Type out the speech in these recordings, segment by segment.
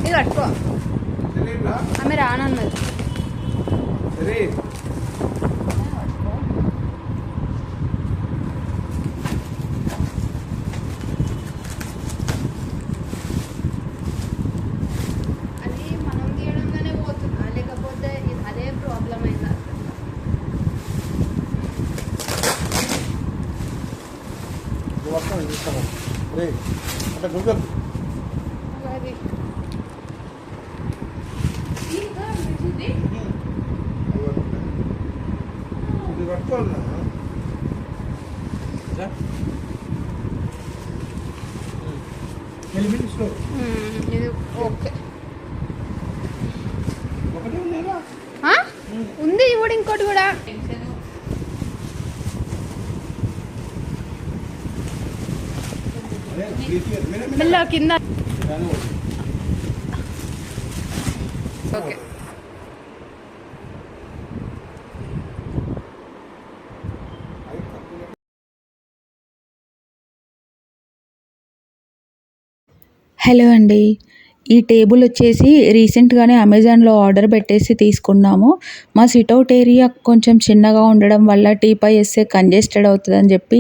ఇది కట్టుకో. ఆమె రానన్నది. అది మనం తీయడంగానే పోతుందా, లేకపోతే అదే ప్రాబ్లం అయిందా? ఇది ఓకే ఉంది ఇప్పుడు ఇంకోటి కూడా. మెల్ల కింద. ఓకే హలో అండి, ఈ టేబుల్ వచ్చేసి రీసెంట్గానే అమెజాన్లో ఆర్డర్ పెట్టేసి తీసుకున్నాము. మా సిట్అవుట్ ఏరియా కొంచెం చిన్నగా ఉండడం వల్ల టీపై వేస్తే కంజెస్టెడ్ అవుతుందని చెప్పి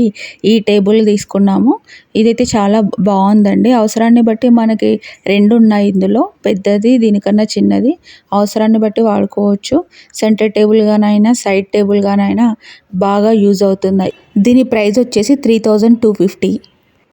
ఈ టేబుల్ తీసుకున్నాము. ఇదైతే చాలా బాగుందండి. అవసరాన్ని బట్టి మనకి రెండు ఉన్నాయి ఇందులో, పెద్దది దీనికన్నా చిన్నది. అవసరాన్ని బట్టి వాడుకోవచ్చు. సెంటర్ టేబుల్గానైనా సైడ్ టేబుల్గానైనా బాగా యూజ్ అవుతున్నాయి. దీని ప్రైస్ వచ్చేసి 3250.